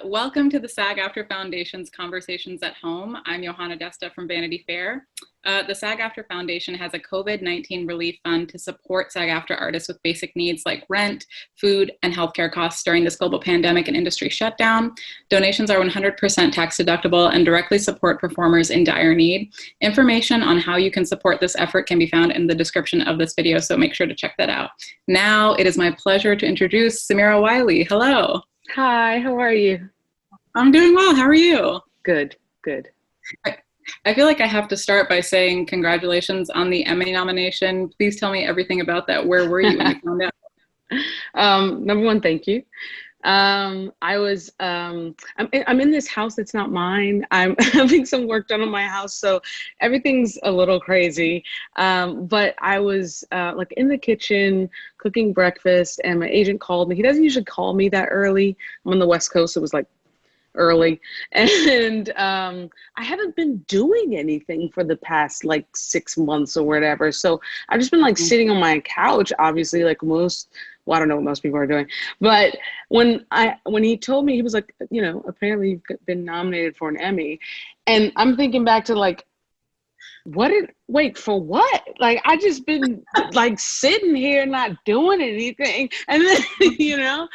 Welcome to the SAG-AFTRA Foundation's Conversations at Home. I'm Yohana Desta from Vanity Fair. The SAG-AFTRA Foundation has a COVID-19 relief fund to support SAG-AFTRA artists with basic needs like rent, food, and healthcare costs during this global pandemic and industry shutdown. Donations are 100% tax deductible and directly support performers in dire need. Information on how you can support this effort can be found in the description of this video, so make sure to check that out. Now, it is my pleasure to introduce Samira Wiley. Hello. Hi, how are you? I'm doing well. How are you? Good, good. I feel like I have to start by saying congratulations on the Emmy nomination. Please tell me everything about that. Where were you when you found out? Number one, thank you. I'm in this house that's not mine. I'm having some work done on my house, so everything's a little crazy. But I was like in the kitchen cooking breakfast, and my agent called me. He doesn't usually call me that early. I'm on the West Coast, so it was like early, and I haven't been doing anything for the past like 6 months or whatever. So I've just been like sitting on my couch, obviously, like I don't know what most people are doing. But when he told me, he was like, you know, apparently you've been nominated for an Emmy. And I'm thinking back to like, wait, for what? Like, I just been like sitting here not doing anything. And then, you know,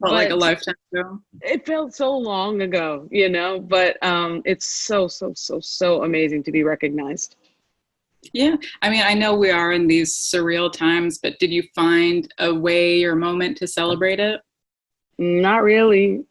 Felt like a lifetime ago. It felt so long ago, you know, but it's so amazing to be recognized. Yeah, I mean, I know we are in these surreal times, but did you find a way or moment to celebrate it? Not really.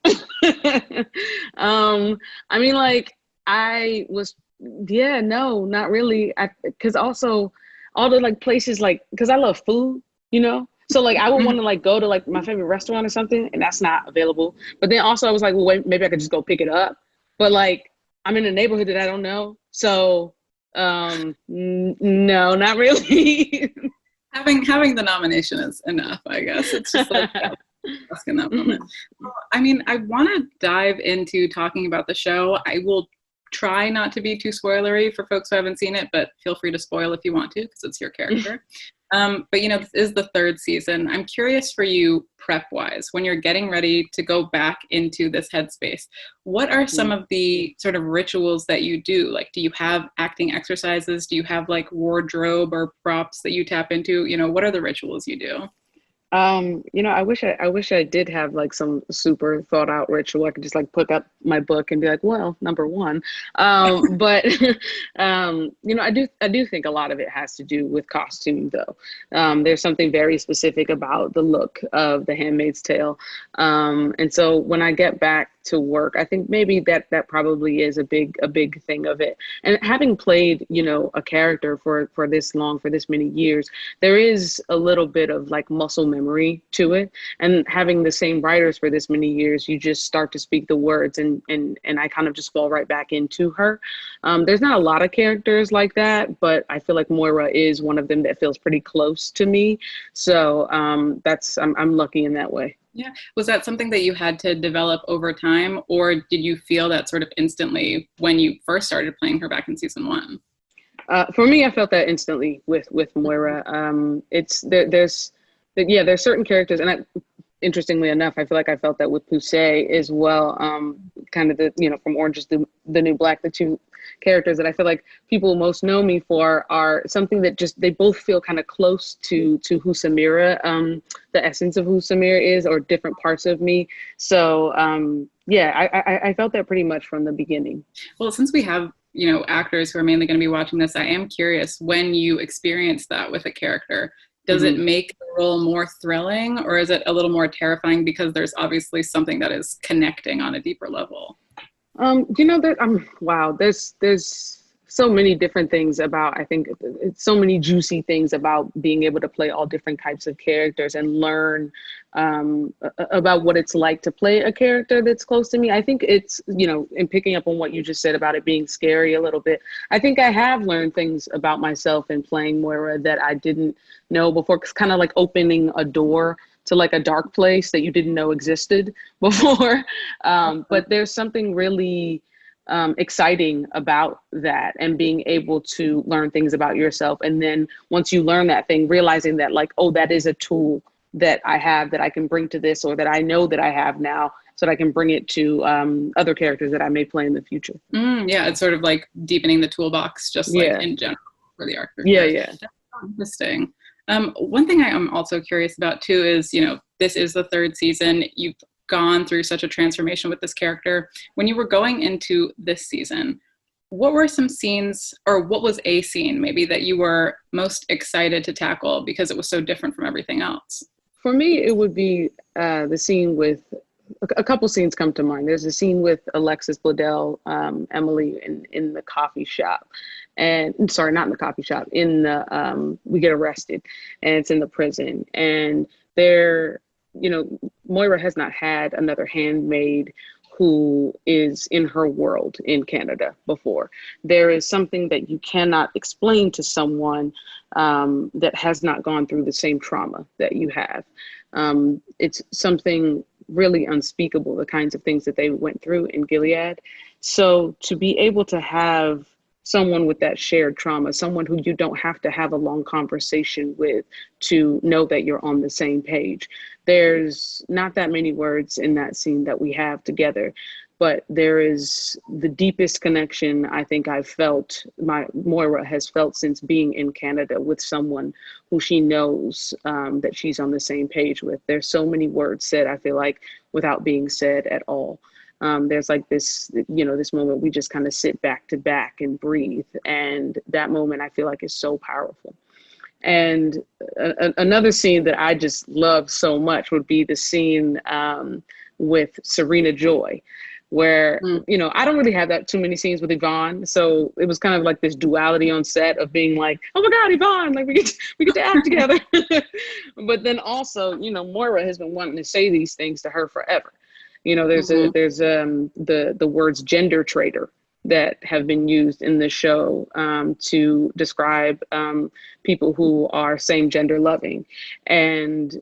I mean, like no, not really. Because also all the like places, like, because I love food, you know? So like I would want to like go to like my favorite restaurant or something, and that's not available. But then also I was like, well, wait, maybe I could just go pick it up. But like I'm in a neighborhood that I don't know. So no, not really. having the nomination is enough, I guess. It's just like in that moment. Well, I mean, I want to dive into talking about the show. I will try not to be too spoilery for folks who haven't seen it, but feel free to spoil if you want to, because it's your character. But you know, this is the third season. I'm curious for you, prep-wise, when you're getting ready to go back into this headspace, what are some of the sort of rituals that you do? Like, do you have acting exercises? Do you have like wardrobe or props that you tap into? You know, what are the rituals you do? You know, I wish I did have like some super thought out ritual. I could just like pick up my book and be like, well, number one. But you know, I do think a lot of it has to do with costume though. There's something very specific about the look of the Handmaid's Tale. And so when I get back to work, I think maybe that probably is a big thing of it. And having played, you know, a character for this long, for this many years, there is a little bit of like muscle memory to it. And having the same writers for this many years, you just start to speak the words, and I kind of just fall right back into her. There's not a lot of characters like that, but I feel like Moira is one of them that feels pretty close to me. So I'm lucky in that way. Yeah. Was that something that you had to develop over time, or did you feel that sort of instantly when you first started playing her back in season 1? For me, I felt that instantly with Moira. There's certain characters, and interestingly enough, I feel like I felt that with Poussey as well. Kind of the, you know, from Orange is the New Black, the two characters that I feel like people most know me for are something that just, they both feel kind of close to who Samira, the essence of who Samira is, or different parts of me. So I felt that pretty much from the beginning. Well, since we have, you know, actors who are mainly going to be watching this, I am curious, when you experience that with a character, does it make the role more thrilling, or is it a little more terrifying because there's obviously something that is connecting on a deeper level? You know, wow, there's so many different things about, I think it's so many juicy things about being able to play all different types of characters and learn about what it's like to play a character that's close to me. I think it's, you know, in picking up on what you just said about it being scary a little bit, I think I have learned things about myself in playing Moira that I didn't know before. It's kind of like opening a door to like a dark place that you didn't know existed before. But there's something really exciting about that, and being able to learn things about yourself. And then once you learn that thing, realizing that like, oh, that is a tool that I have that I can bring to this, or that I know that I have now. so that I can bring it to other characters that I may play in the future. Yeah, it's sort of like deepening the toolbox, just like in general for the art. Yeah. That's so interesting. One thing I am also curious about too is, this is the third season. You've gone through such a transformation with this character. When you were going into this season, what were some scenes, or what was a scene maybe that you were most excited to tackle because it was so different from everything else? For me, it would be the scene with, a couple scenes come to mind. There's a scene with Alexis Bledel, Emily in the coffee shop. And sorry, not in the coffee shop, in the, we get arrested, and it's in the prison. And there, Moira has not had another handmaid who is in her world in Canada before. There is something that you cannot explain to someone that has not gone through the same trauma that you have. It's something really unspeakable, the kinds of things that they went through in Gilead. So to be able to have someone with that shared trauma, someone who you don't have to have a long conversation with to know that you're on the same page. There's not that many words in that scene that we have together, but there is the deepest connection I think I've felt, Moira has felt since being in Canada with someone who she knows that she's on the same page with. There's so many words said, I feel like, without being said at all. There's like this, this moment we just kind of sit back to back and breathe. And that moment I feel like is so powerful. And another scene that I just love so much would be the scene with Serena Joy, where, I don't really have that too many scenes with Yvonne. So it was kind of like this duality on set of being like, oh my God, Yvonne, like we get to act together. But then also, Moira has been wanting to say these things to her forever. There's the words gender traitor that have been used in the show to describe people who are same gender loving, and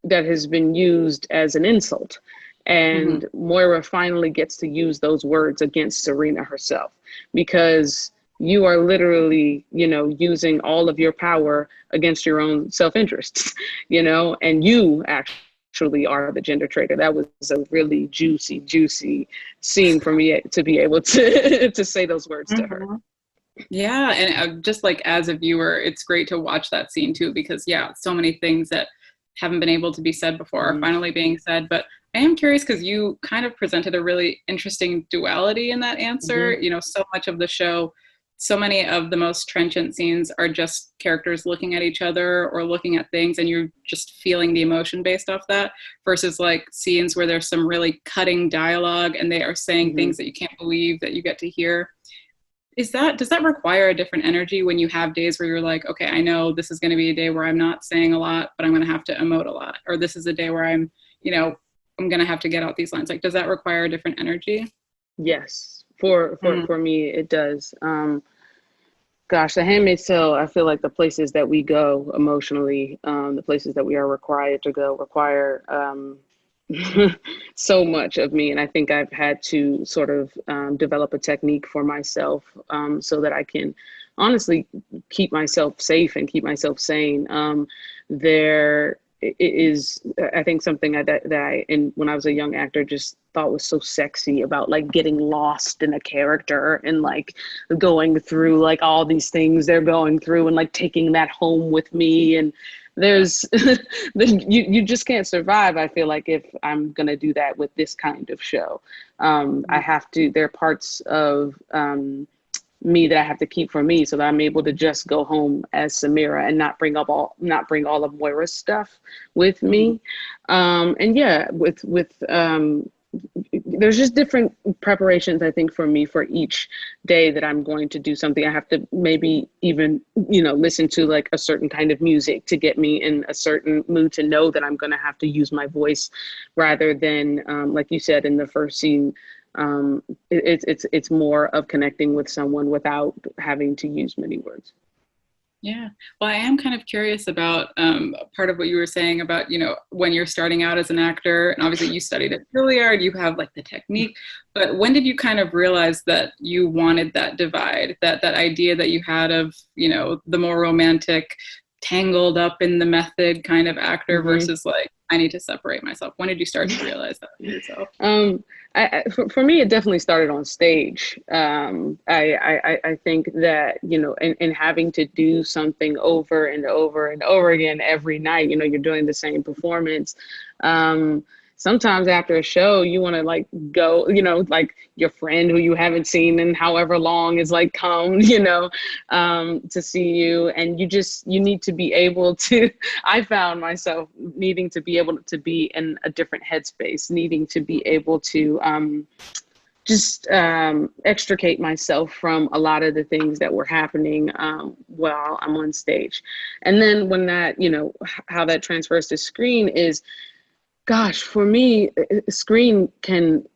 that has been used as an insult. And Moira finally gets to use those words against Serena herself, because you are literally, using all of your power against your own self-interests, and you actually are the gender traitor. That was a really juicy scene for me to be able to to say those words to her. Yeah, and just like as a viewer, it's great to watch that scene too, because so many things that haven't been able to be said before are finally being said. But I am curious, because you kind of presented a really interesting duality in that answer. So much of the show, so many of the most trenchant scenes are just characters looking at each other or looking at things, and you're just feeling the emotion based off that, versus like scenes where there's some really cutting dialogue and they are saying things that you can't believe that you get to hear. Does that require a different energy when you have days where you're like, okay, I know this is going to be a day where I'm not saying a lot, but I'm going to have to emote a lot, or this is a day where I'm going to have to get out these lines? Like, does that require a different energy? Yes, for me, it does. Gosh, the Handmaid's Tale, I feel like the places that we go emotionally, the places that we are required to go require so much of me. And I think I've had to sort of develop a technique for myself so that I can honestly keep myself safe and keep myself sane. There is, I think, something when I was a young actor, just thought was so sexy about like getting lost in a character and like going through like all these things they're going through and like taking that home with me. And there's you just can't survive, I feel like, if I'm gonna do that with this kind of show. I have to, there are parts of me that I have to keep for me, so that I'm able to just go home as Samira and not bring all of Moira's stuff with me. And yeah, with there's just different preparations, I think, for me for each day that I'm going to do something. I have to maybe even, listen to like a certain kind of music to get me in a certain mood, to know that I'm going to have to use my voice rather than, like you said in the first scene, it's more of connecting with someone without having to use many words. Yeah. Well, I am kind of curious about part of what you were saying about, when you're starting out as an actor, and obviously you studied at Juilliard, you have like the technique, but when did you kind of realize that you wanted that divide, that idea that you had of, the more romantic tangled up in the method kind of actor versus like, I need to separate myself? When did you start to realize that for yourself? For me, it definitely started on stage. I think that, you know, in having to do something over and over and over again every night, you know, you're doing the same performance. Sometimes after a show, you want to like go, you know, like your friend who you haven't seen in however long is like come, you know, to see you. And you need to be able to, I found myself needing to be able to be in a different headspace, needing to be able to extricate myself from a lot of the things that were happening while I'm on stage. And then when that, you know, how that transfers to screen is, gosh, for me, screen can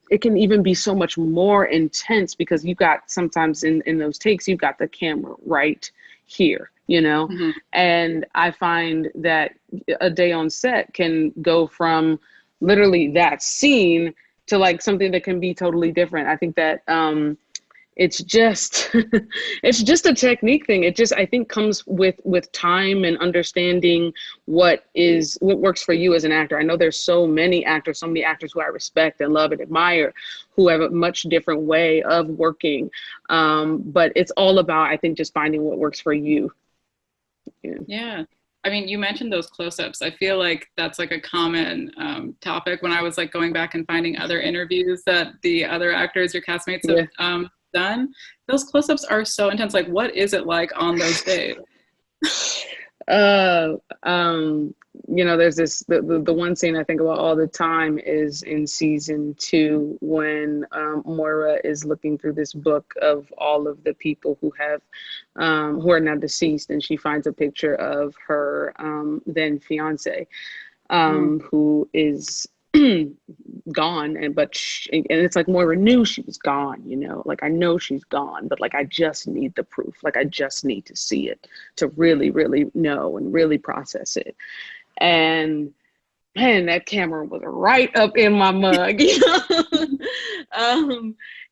even be so much more intense because you've got sometimes in those takes, you've got the camera right here, you know? And I find that a day on set can go from literally that scene to like something that can be totally different. I think that it's just it's just a technique thing. It just, I think, comes with time and understanding what works for you as an actor. I know there's so many actors who I respect and love and admire who have a much different way of working. But it's all about, I think, just finding what works for you. Yeah. I mean, you mentioned those close-ups. I feel like that's like a common topic when I was like going back and finding other interviews that the other actors, your castmates have done. Those close-ups are so intense. Like, what is it like on those days? You know, there's this, the one scene I think about all the time is in season 2 when Moira is looking through this book of all of the people who have who are now deceased, and she finds a picture of her then fiance who is gone, and it's like Moira knew she was gone, you know, like I know she's gone, but like I just need the proof, like I just need to see it to really know and really process it. And man, that camera was right up in my mug, you know.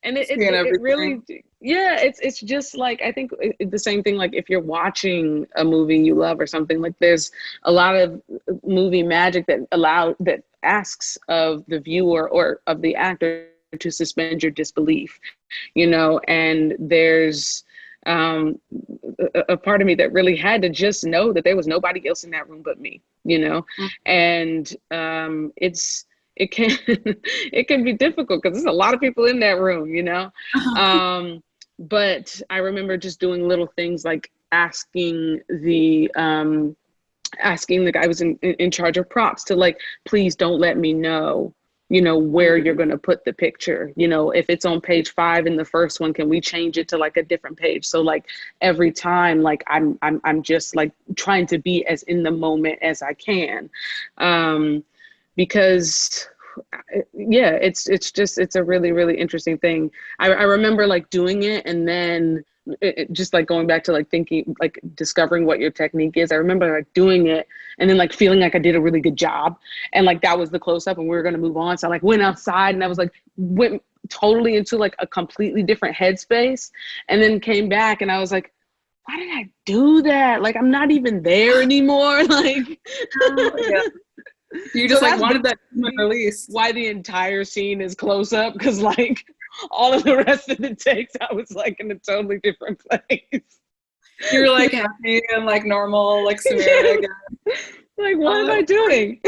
And it really, yeah, it's just like, I think the same thing, like if you're watching a movie you love or something, like there's a lot of movie magic that asks of the viewer or of the actor to suspend your disbelief, you know. And there's a part of me that really had to just know that there was nobody else in that room but me, you know. And it can be difficult because there's a lot of people in that room, you know. But I remember just doing little things like asking the guy who was in charge of props to like, please don't let me know, you know, where you're going to put the picture. You know, if it's on page 5 in the first one, can we change it to like a different page? So like every time, like I'm just like trying to be as in the moment as I can. Because yeah, it's a really interesting thing. I remember like doing it, and then just like going back to like thinking, like discovering what your technique is. I remember like doing it and then like feeling like I did a really good job, and like that was the close up and we were going to move on. So I like went outside and I was like went totally into like a completely different headspace, and then came back and I was like, why did I do that? Like I'm not even there anymore. Like you just so like wanted that release. Why the entire scene is close up, because like all of the rest of the takes I was like in a totally different place. You were like happy and like normal, like Samira again. Like what am I doing?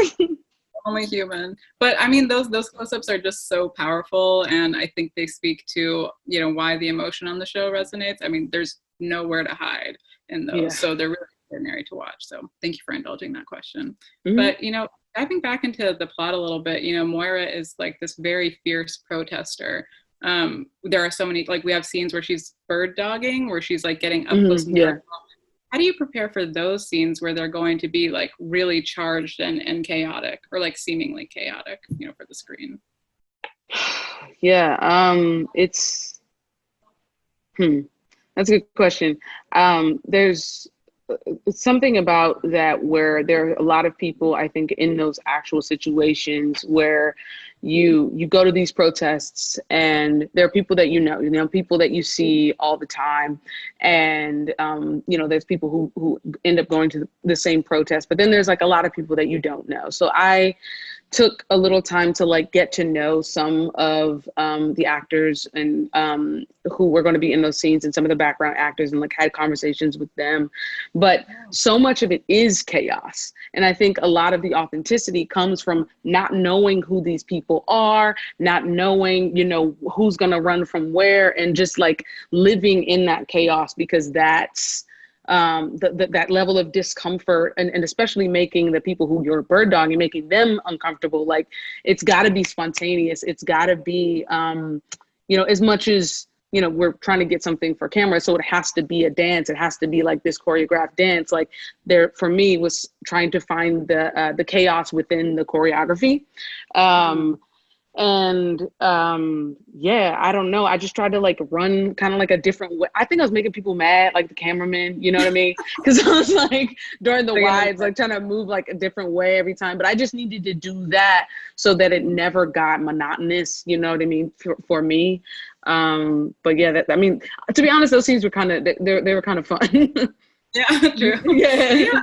Only human. But I mean, those close-ups are just so powerful, and I think they speak to, you know, why the emotion on the show resonates. I mean, there's nowhere to hide in those, so they're really extraordinary to watch. So thank you for indulging that question. But you know, diving back into the plot a little bit, you know, Moira is like this very fierce protester. There are so many, like we have scenes where she's bird dogging, where she's like getting up close and personal. How do you prepare for those scenes where they're going to be like really charged and chaotic, or like seemingly chaotic, you know, for the screen? It's that's a good question. There's something about that where there are a lot of people, I think, in those actual situations where you go to these protests and there are people that you know, people that you see all the time. And, there's people who end up going to the same protest, but then there's like a lot of people that you don't know. So I took a little time to like get to know some of the actors and who were going to be in those scenes, and some of the background actors, and like had conversations with them. But so much of it is chaos. And I think a lot of the authenticity comes from not knowing who these people are, not knowing, who's going to run from where, and just like living in that chaos, because that's that level of discomfort, and especially making the people who you're bird dogging, making them uncomfortable. Like, it's got to be spontaneous. It's got to be, as much as, we're trying to get something for camera, so it has to be a dance. It has to be like this choreographed dance. Like, there, for me, was trying to find the chaos within the choreography. I don't know. I just tried to like run kind of like a different way. I think I was making people mad, like the cameraman, you know what I mean? Because I was like during the wides, like trying to move like a different way every time. But I just needed to do that so that it never got monotonous, you know what I mean, for me. But yeah, to be honest, those scenes were kind of, they were kind of fun. Yeah, true. Yeah.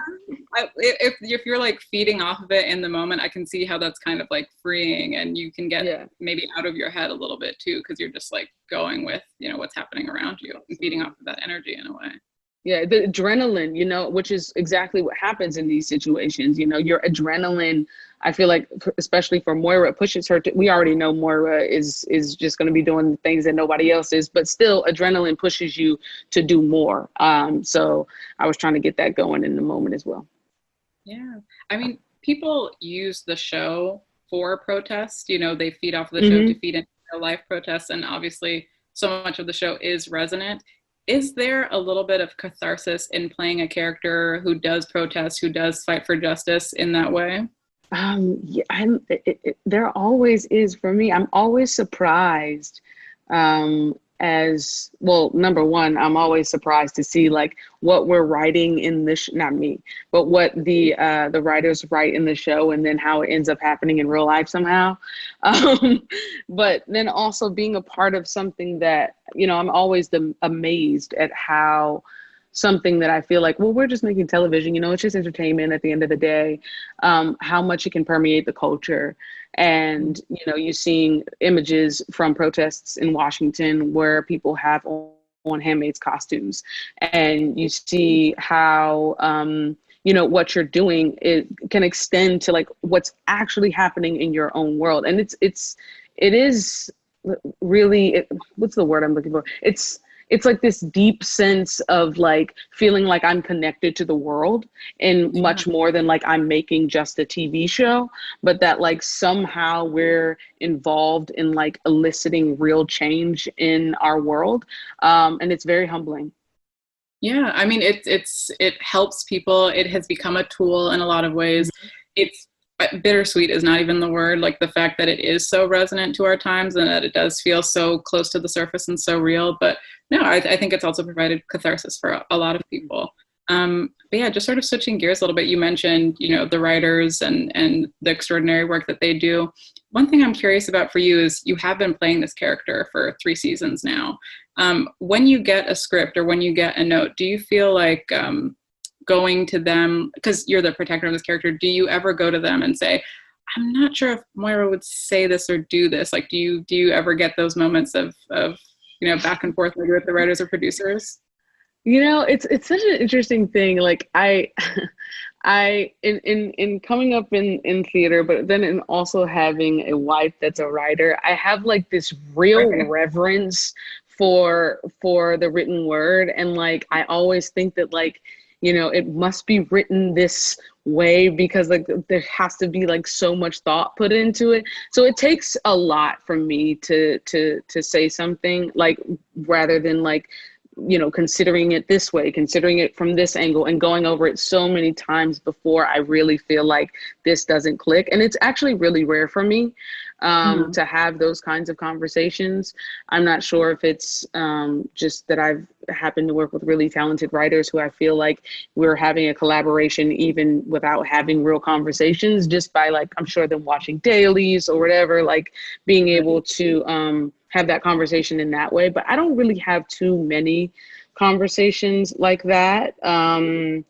If you're like feeding off of it in the moment, I can see how that's kind of like freeing, and you can get maybe out of your head a little bit too, because you're just like going with, what's happening around you and feeding off of that energy in a way. Yeah, the adrenaline, which is exactly what happens in these situations. Your adrenaline, I feel like, especially for Moira, it pushes her to, we already know Moira is just going to be doing things that nobody else is, but still adrenaline pushes you to do more. So I was trying to get that going in the moment as well. Yeah. I mean, people use the show for protest, they feed off of the show to feed into real life protests. And obviously so much of the show is resonant. Is there a little bit of catharsis in playing a character who does protest, who does fight for justice in that way? There always is for me. I'm always surprised. As well, number one, I'm always surprised to see like what we're writing in this, not me, but what the writers write in the show, and then how it ends up happening in real life somehow. But then also being a part of something that, I'm always amazed at how something that I feel like, well, we're just making television, it's just entertainment at the end of the day, how much it can permeate the culture. And, you're seeing images from protests in Washington where people have on Handmaids costumes, and you see how, what you're doing, it can extend to like what's actually happening in your own world. And it is really, what's the word I'm looking for? It's like this deep sense of like feeling like I'm connected to the world, and much more than like I'm making just a TV show, but that like somehow we're involved in like eliciting real change in our world. And it's very humbling. Yeah. I mean, it helps people. It has become a tool in a lot of ways. It's bittersweet is not even the word, like the fact that it is so resonant to our times, and that it does feel so close to the surface and so real. But no, I think it's also provided catharsis for a lot of people. But yeah, just sort of switching gears a little bit, you mentioned, the writers and the extraordinary work that they do. One thing I'm curious about for you is you have been playing this character for 3 seasons now. When you get a script or when you get a note, do you feel like going to them, because you're the protector of this character, do you ever go to them and say, I'm not sure if Moira would say this or do this? Like, do you ever get those moments of back and forth maybe with the writers or producers? It's such an interesting thing. Like I in coming up in theater, but then in also having a wife that's a writer, I have like this real reverence for the written word. And like, I always think that like, it must be written this way because like there has to be like so much thought put into it. So it takes a lot for me to say something, like, rather than like, considering it this way, considering it from this angle, and going over it so many times before I really feel like this doesn't click. And it's actually really rare for me. to have those kinds of conversations. I'm not sure if it's just that I've happened to work with really talented writers who I feel like we're having a collaboration even without having real conversations, just by like, I'm sure them watching dailies or whatever, like being able to have that conversation in that way. But I don't really have too many conversations like that. And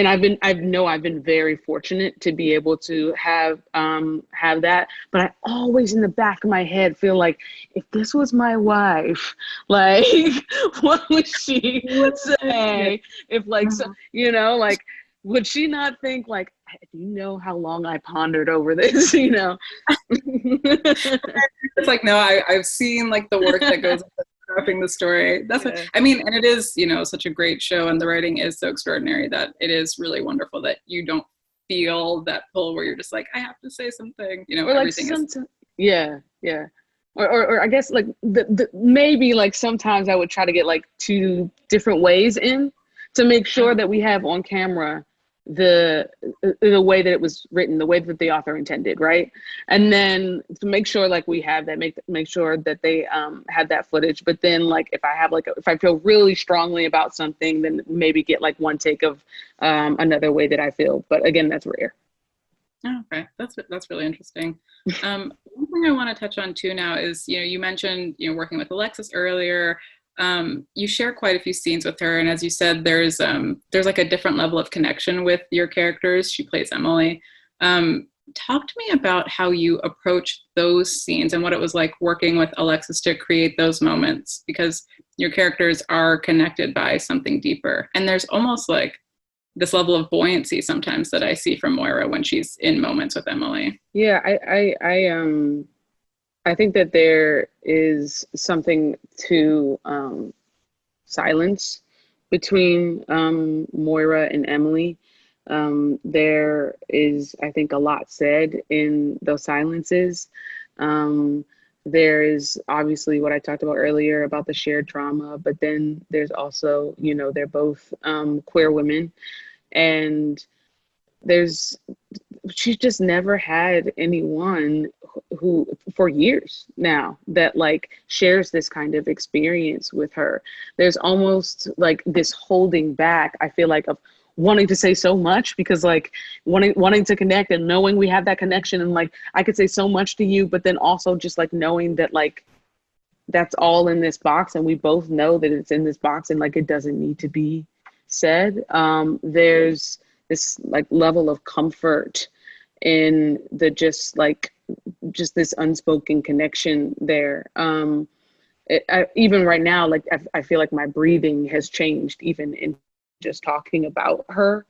I've been very fortunate to be able to have that, but I always in the back of my head feel like, if this was my wife, like what would she say? If like, so, you know, like, would she not think like, do you know how long I pondered over this, you know? It's like, no, I've seen like the work that goes into crafting the story. That's what I mean. And it is, you know, such a great show, and the writing is so extraordinary that it is really wonderful that you don't feel that pull where you're just like, I have to say something, you know, or everything like is. Yeah. Or I guess like maybe like sometimes I would try to get like 2 different ways in to make sure that we have on camera the way that it was written, the way that the author intended, right? And then to make sure like we have that, make sure that they had that footage. But then like if I feel really strongly about something, then maybe get like 1 take of another way that I feel. But again, that's rare. Oh, okay, that's really interesting. One thing I want to touch on too now is, you know, you mentioned, you know, working with Alexis earlier. You share quite a few scenes with her, and as you said, there's like a different level of connection with your characters. She plays Emily. Talk to me about how you approach those scenes and what it was like working with Alexis to create those moments, because your characters are connected by something deeper, and there's almost like this level of buoyancy sometimes that I see from Moira when she's in moments with Emily. Yeah, I think that there is something to silence between Moira and Emily. There is, I think, a lot said in those silences. There is obviously what I talked about earlier about the shared trauma, but then there's also, you know, they're both queer women, and she's just never had anyone who for years now that like shares this kind of experience with her. There's almost like this holding back, I feel like, of wanting to say so much, because like wanting to connect and knowing we have that connection, and like I could say so much to you, but then also just like knowing that like that's all in this box, and we both know that it's in this box, and like it doesn't need to be said. There's this like level of comfort in the just this unspoken connection there. Even right now, like I feel like my breathing has changed even in just talking about her.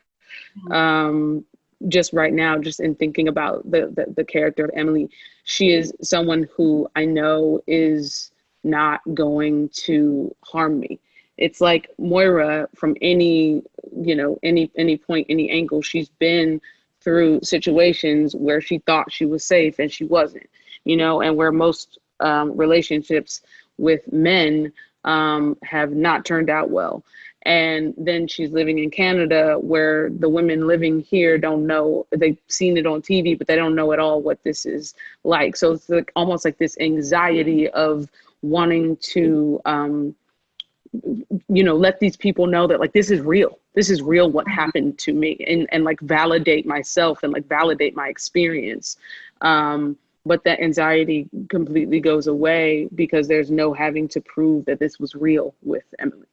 Just right now, just in thinking about the character of Emily, she is someone who I know is not going to harm me. It's like Moira, from any point, any angle, she's been through situations where she thought she was safe and she wasn't, you know, and where most relationships with men have not turned out well. And then she's living in Canada, where the women living here don't know, they've seen it on TV, but they don't know at all what this is like. So it's like almost like this anxiety of wanting to let these people know that like this is real what happened to me, and like validate myself and like validate my experience, but that anxiety completely goes away because there's no having to prove that this was real with Emily.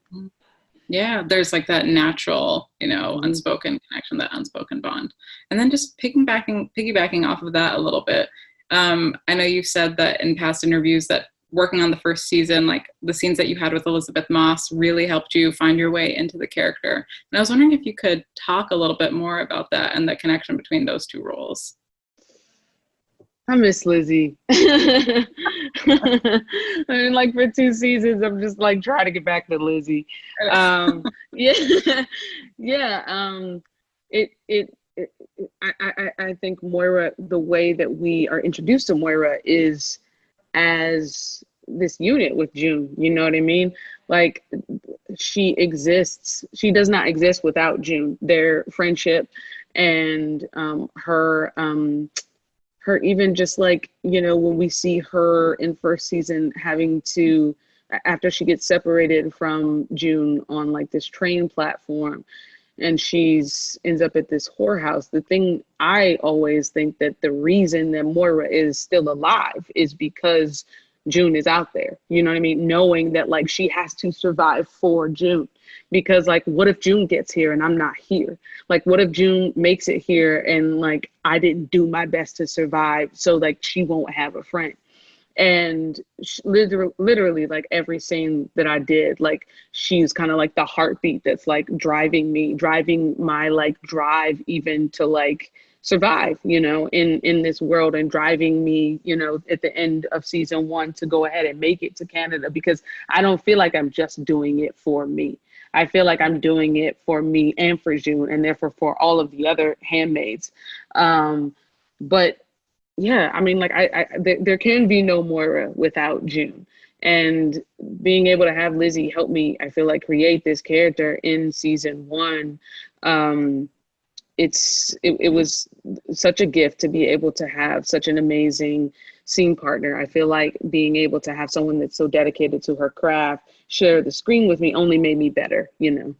Yeah, there's like that natural, unspoken connection, that unspoken bond. And then just piggybacking off of that a little bit, I know you've said that in past interviews that working on the first season, like the scenes that you had with Elizabeth Moss really helped you find your way into the character. And I was wondering if you could talk a little bit more about that and the connection between those two roles. I miss Lizzie. I mean, like for 2 seasons, I'm just like trying to get back to Lizzie. I think Moira, the way that we are introduced to Moira is as this unit with June, you know what I mean? Like she does not exist without June. Their friendship and her her even just like, you know, when we see her in first season having to, after she gets separated from June on like this train platform, and she's ends up at this whorehouse. The thing I always think that the reason that Moira is still alive is because June is out there. You know what I mean? Knowing that like she has to survive for June. Because like, what if June gets here and I'm not here? Like, what if June makes it here and like I didn't do my best to survive, so like she won't have a friend? And literally like every scene that I did, like she's kind of like the heartbeat that's like driving my like drive even to like survive, you know, in this world, and driving me, you know, at the end of season 1 to go ahead and make it to Canada, because I don't feel like I'm just doing it for me. I feel like I'm doing it for me and for June, and therefore for all of the other handmaids. But yeah, I mean, like there can be no Moira without June. And being able to have Lizzie help me, I feel like, create this character in season 1, it was such a gift to be able to have such an amazing scene partner. I feel like being able to have someone that's so dedicated to her craft share the screen with me only made me better, you know?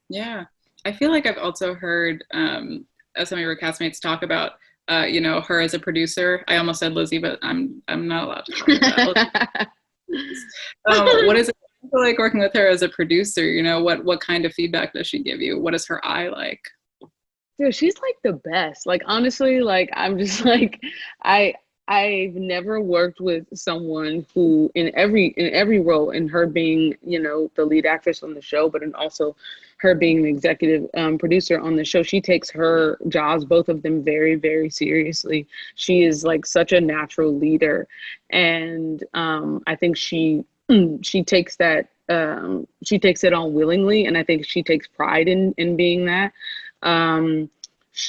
Yeah. I feel like I've also heard some of your castmates talk about, you know, her as a producer. I almost said Lizzie, but I'm not allowed to call her that. What is it like working with her as a producer? You know, what kind of feedback does she give you? What is her eye like? Dude, she's like the best. Like, honestly, like I'm just like, I've never worked with someone who in every role, and her being, you know, the lead actress on the show, but and also her being the executive producer on the show, she takes her jobs, both of them, very, very seriously. She is like such a natural leader. And I think she takes that, she takes it on willingly. And I think she takes pride in being that.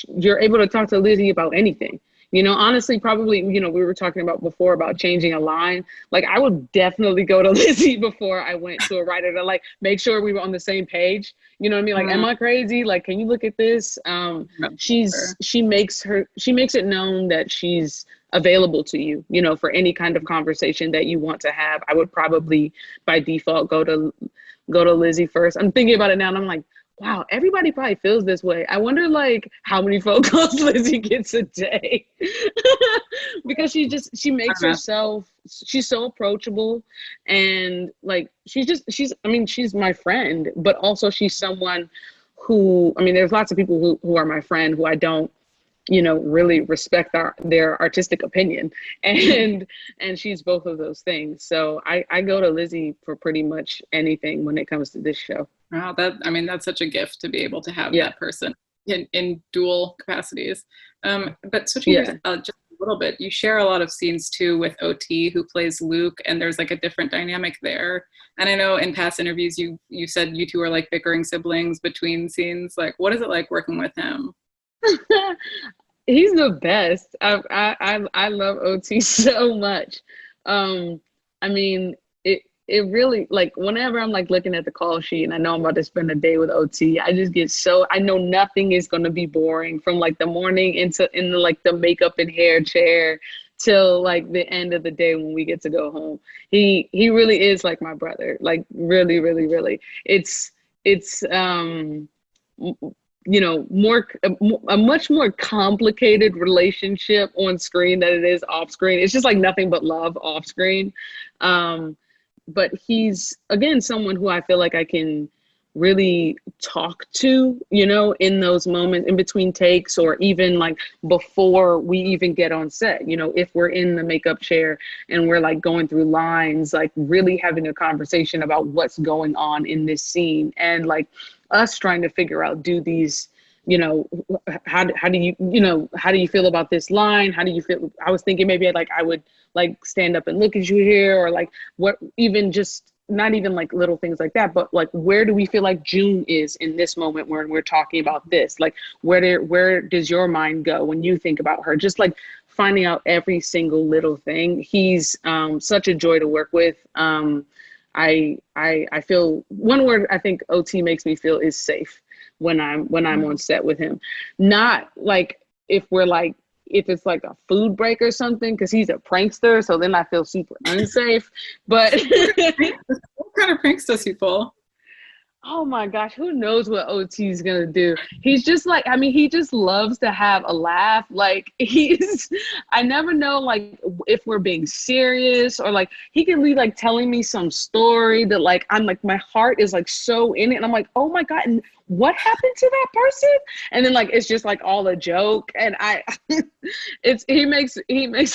You're able to talk to Lizzie about anything. You know, honestly, probably, you know, we were talking about before about changing a line. Like, I would definitely go to Lizzie before I went to a writer to like make sure we were on the same page. You know what I mean? Like, am I crazy? Like, can you look at this? She makes it known that she's available to you, you know, for any kind of conversation that you want to have. I would probably by default go to Lizzie first. I'm thinking about it now and I'm like, wow, everybody probably feels this way. I wonder like how many phone calls Lizzie gets a day. Because she makes herself, she's so approachable, and like she's my friend, but also she's someone who, I mean, there's lots of people who are my friend who I don't, you know, really respect their artistic opinion, and she's both of those things. So I go to Lizzie for pretty much anything when it comes to this show. Wow, that's such a gift to be able to have that person in dual capacities. But switching gears just a little bit, you share a lot of scenes too with OT, who plays Luke, and there's like a different dynamic there. And I know in past interviews you said you two are like bickering siblings between scenes. Like, what is it like working with him? He's the best. I love OT so much. I mean, it really, like, whenever I'm like looking at the call sheet and I know I'm about to spend a day with OT, I just get I know nothing is going to be boring from like the morning in like the makeup and hair chair till like the end of the day when we get to go home. He really is like my brother, like really, really, really. It's you know, a much more complicated relationship on screen than it is off screen. It's just like nothing but love off screen. But he's, again, someone who I feel like I can really talk to, you know, in those moments in between takes, or even like before we even get on set, you know, if we're in the makeup chair and we're like going through lines, like really having a conversation about what's going on in this scene, and like us trying to figure out, do these, you know, how do you feel about this line? How do you feel? I was thinking maybe I would like stand up and look at you here, or like what, even just not even like little things like that, but like, where do we feel like June is in this moment when we're talking about this? Like, where does your mind go when you think about her? Just like finding out every single little thing. He's such a joy to work with. I feel, one word I think OT makes me feel is safe when I'm on set with him. Not like if we're like if it's like a food break or something, because he's a prankster, so then I feel super unsafe. But what kind of pranks does he pull? oh my gosh, who knows what OT is gonna do? He's just like, I mean, he just loves to have a laugh. Like I never know like if we're being serious or like he can be like telling me some story that like I'm like my heart is like so in it, and I'm like, oh my God, and what happened to that person? And then like it's just like all a joke, and he makes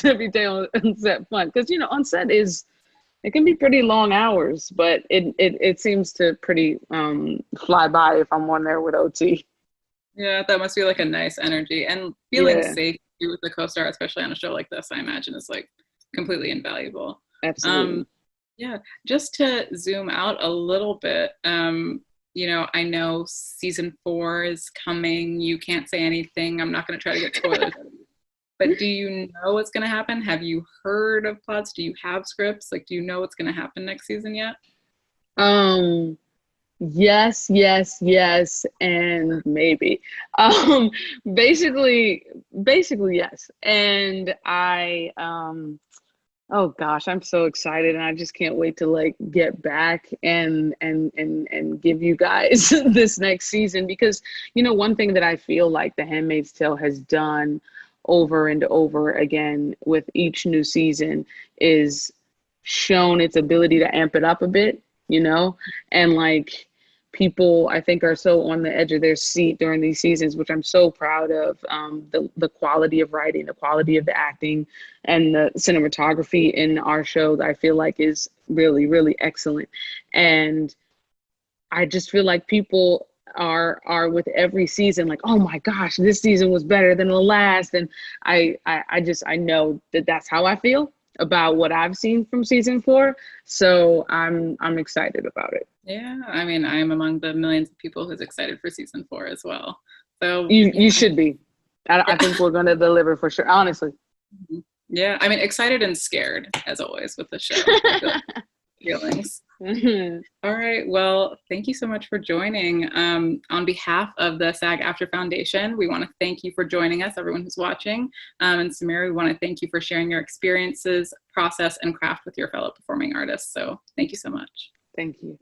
every day on set fun, because on set it can be pretty long hours, but it seems to pretty fly by if I'm on there with OT. Yeah, that must be like a nice energy, and feeling safe with the co-star, especially on a show like this, I imagine is like completely invaluable. Absolutely. Yeah, just to zoom out a little bit, I know season 4 is coming. You can't say anything. I'm not going to try to get spoilers. But do you know what's going to happen? Have you heard of plots? Do you have scripts? Like, do you know what's going to happen next season yet? Yes, and maybe. Basically yes. And oh gosh, I'm so excited, and I just can't wait to like get back and give you guys this next season, because one thing that I feel like The Handmaid's Tale has done over and over again with each new season is shown its ability to amp it up a bit, and like people I think are so on the edge of their seat during these seasons, which I'm so proud of. The quality of writing, the quality of the acting, and the cinematography in our show that I feel like is really, really excellent. And I just feel like people are with every season like, oh my gosh, this season was better than the last. And I know that that's how I feel about what I've seen from season 4. So I'm excited about it. Yeah, I mean, I'm among the millions of people who's excited for season 4 as well. So you should be. I think we're going to deliver for sure, honestly. Yeah, I mean, excited and scared as always with the show. Feelings. All right. Well, thank you so much for joining. On behalf of the SAG-AFTRA Foundation, we want to thank you for joining us, everyone who's watching. And Samira, we want to thank you for sharing your experiences, process, and craft with your fellow performing artists. So thank you so much. Thank you.